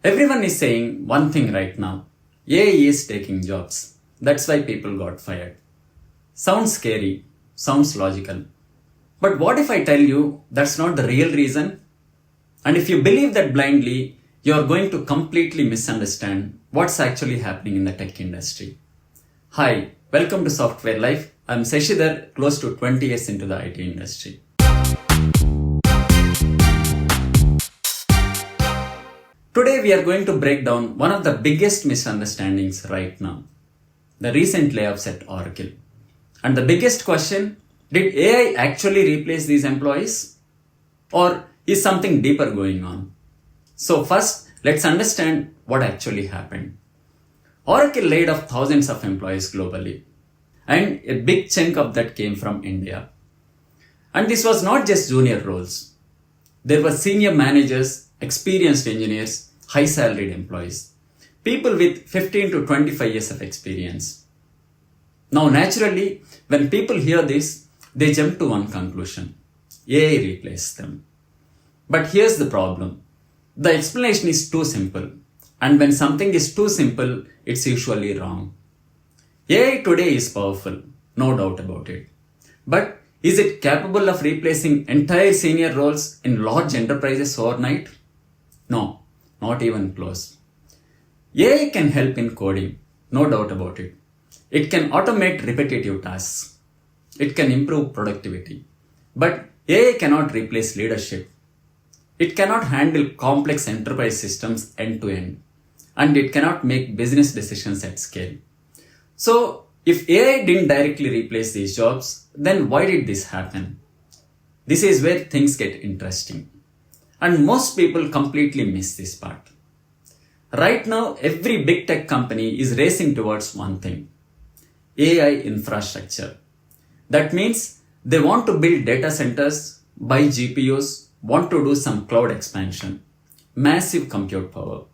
Everyone is saying one thing right now. AI is taking jobs. That's why people got fired. Sounds scary, sounds logical. But what if I tell you that's not the real reason? And if you believe that blindly, you are going to completely misunderstand what's actually happening in the tech industry. Hi, welcome to Software Life. I'm Seshidhar, close to 20 years into the IT industry. Today we are going to break down one of the biggest misunderstandings right now. The recent layoffs at Oracle. And the biggest question, did AI actually replace these employees? Or is something deeper going on? So first, let's understand what actually happened. Oracle laid off thousands of employees globally. And a big chunk of that came from India. And this was not just junior roles. There were senior managers, experienced engineers, high salaried employees, people with 15 to 25 years of experience. Now naturally, when people hear this, they jump to one conclusion. AI replaced them. But here's the problem. The explanation is too simple. And when something is too simple, it's usually wrong. AI today is powerful, no doubt about it. But is it capable of replacing entire senior roles in large enterprises overnight? No, not even close. AI can help in coding, no doubt about it. It can automate repetitive tasks. It can improve productivity. But AI cannot replace leadership. It cannot handle complex enterprise systems end to end. And it cannot make business decisions at scale. So, if AI didn't directly replace these jobs, then why did this happen? This is where things get interesting. And most people completely miss this part. Right now, every big tech company is racing towards one thing. AI infrastructure. That means they want to build data centers, buy GPUs, want to do some cloud expansion, massive compute power.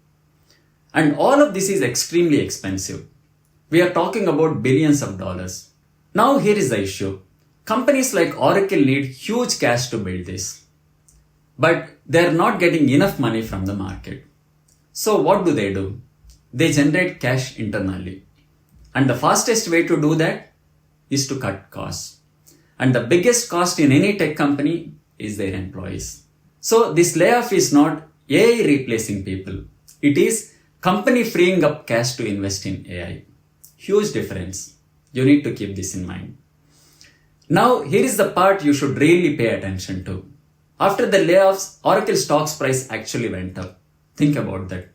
And all of this is extremely expensive. We are talking about billions of dollars. Now here is the issue. Companies like Oracle need huge cash to build this. But they are not getting enough money from the market. So what do? They generate cash internally. And the fastest way to do that is to cut costs. And the biggest cost in any tech company is their employees. So this layoff is not AI replacing people. It is company freeing up cash to invest in AI. Huge difference. You need to keep this in mind. Now, here is the part you should really pay attention to. After the layoffs, Oracle stock's price actually went up. Think about that.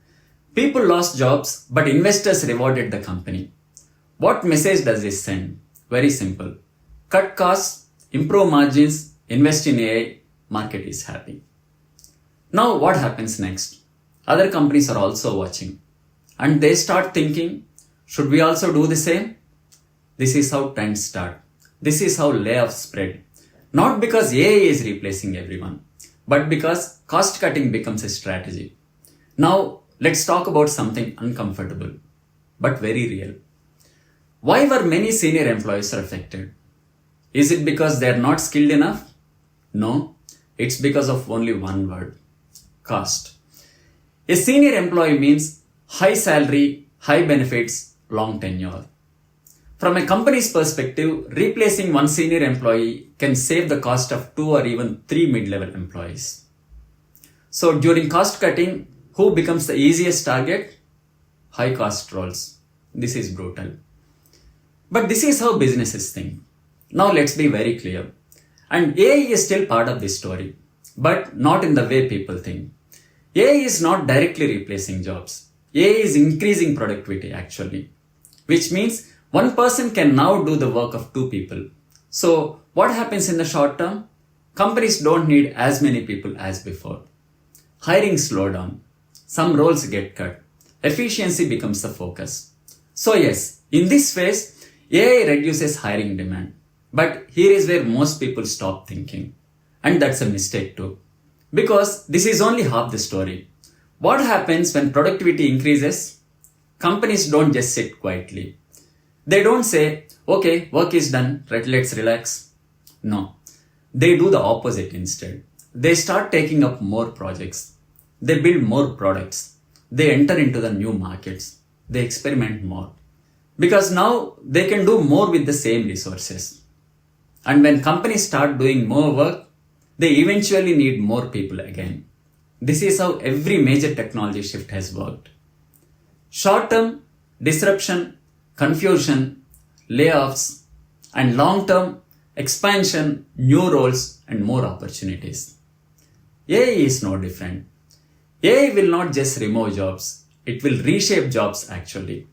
People lost jobs, but investors rewarded the company. What message does this send? Very simple. Cut costs, improve margins, invest in AI, market is happy. Now, what happens next? Other companies are also watching. And they start thinking, should we also do the same? This is how trends start. This is how layoffs spread. Not because AI is replacing everyone, but because cost cutting becomes a strategy. Now, let's talk about something uncomfortable, but very real. Why were many senior employees affected? Is it because they are not skilled enough? No, it's because of only one word, cost. A senior employee means high salary, high benefits, long tenure. From a company's perspective, replacing one senior employee can save the cost of 2 or even 3 mid-level employees. So during cost cutting, who becomes the easiest target? High cost roles. This is brutal. But this is how businesses think. Now let's be very clear. And AI is still part of this story, but not in the way people think. AI is not directly replacing jobs. AI is increasing productivity actually, which means one person can now do the work of 2 people. So what happens in the short term? Companies don't need as many people as before. Hiring slows down. Some roles get cut. Efficiency becomes the focus. So yes, in this phase, AI reduces hiring demand. But here is where most people stop thinking. And that's a mistake too. Because this is only half the story. What happens when productivity increases? Companies don't just sit quietly. They don't say, okay, work is done, let's relax. No, they do the opposite instead. They start taking up more projects. They build more products. they enter into the new markets. They experiment more. Because now they can do more with the same resources. And when companies start doing more work, they eventually need more people again. This is how every major technology shift has worked. Short-term disruption, confusion, layoffs, and long-term expansion, new roles, and more opportunities. AI is no different. AI will not just remove jobs, it will reshape jobs actually.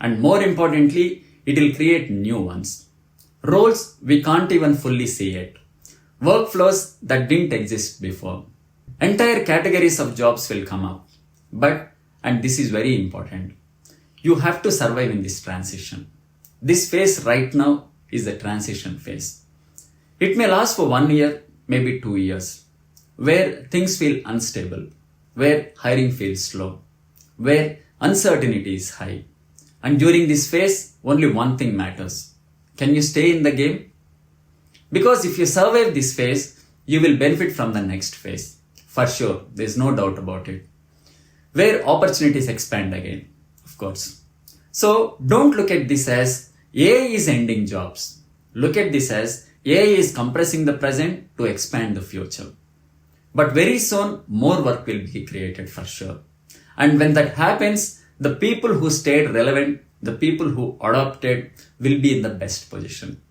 And more importantly, it will create new ones. Roles we can't even fully see yet. Workflows that didn't exist before. Entire categories of jobs will come up. But, and this is very important, you have to survive in this transition. This phase right now is the transition phase. It may last for 1 year, maybe 2 years, where things feel unstable, where hiring feels slow, where uncertainty is high. And during this phase, only one thing matters. Can you stay in the game? Because if you survive this phase, you will benefit from the next phase. For sure, there's no doubt about it. Where opportunities expand again, of course. So don't look at this as AI is ending jobs. Look at this as AI is compressing the present to expand the future. But very soon, more work will be created for sure. And when that happens, the people who stayed relevant, the people who adopted will be in the best position.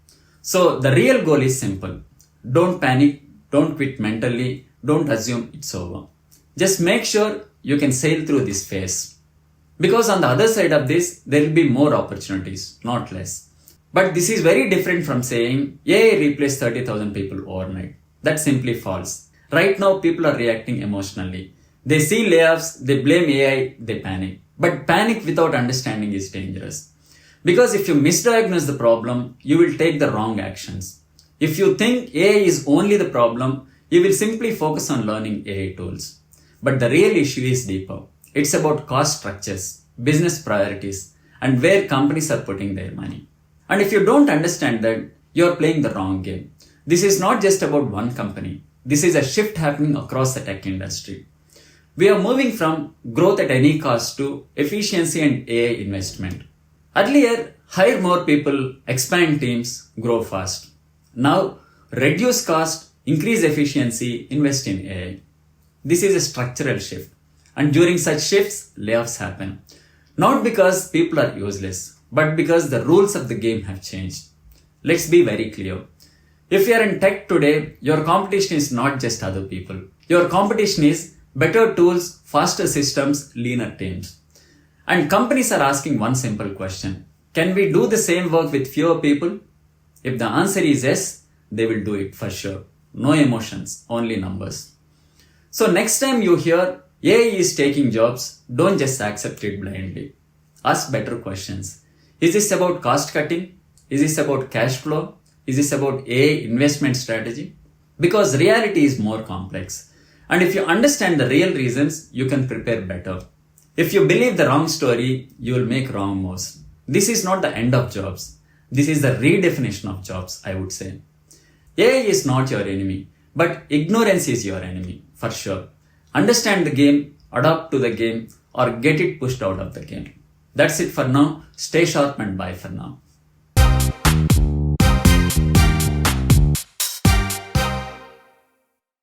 So the real goal is simple. Don't panic, don't quit mentally, don't assume it's over. Just make sure you can sail through this phase. Because on the other side of this, there will be more opportunities, not less. But this is very different from saying AI replaced 30,000 people overnight. That's simply false. Right now, people are reacting emotionally. They see layoffs, they blame AI, they panic. But panic without understanding is dangerous. Because if you misdiagnose the problem, you will take the wrong actions. If you think AI is only the problem, you will simply focus on learning AI tools. But the real issue is deeper. It's about cost structures, business priorities, and where companies are putting their money. And if you don't understand that, you're playing the wrong game. This is not just about one company. This is a shift happening across the tech industry. We are moving from growth at any cost to efficiency and AI investment. Earlier, hire more people, expand teams, grow fast. Now, reduce cost, increase efficiency, invest in AI. This is a structural shift. And during such shifts, layoffs happen. Not because people are useless, but because the rules of the game have changed. Let's be very clear. If you are in tech today, your competition is not just other people. Your competition is better tools, faster systems, leaner teams. And companies are asking one simple question. Can we do the same work with fewer people? If the answer is yes, they will do it for sure. No emotions, only numbers. So next time you hear AI is taking jobs, don't just accept it blindly. Ask better questions. Is this about cost cutting? Is this about cash flow? Is this about AI investment strategy? Because reality is more complex. And if you understand the real reasons, you can prepare better. If you believe the wrong story, you will make wrong moves. This is not the end of jobs. This is the redefinition of jobs, I would say. AI is not your enemy, but ignorance is your enemy, for sure. Understand the game, adapt to the game, or get it pushed out of the game. That's it for now. Stay sharp and bye for now.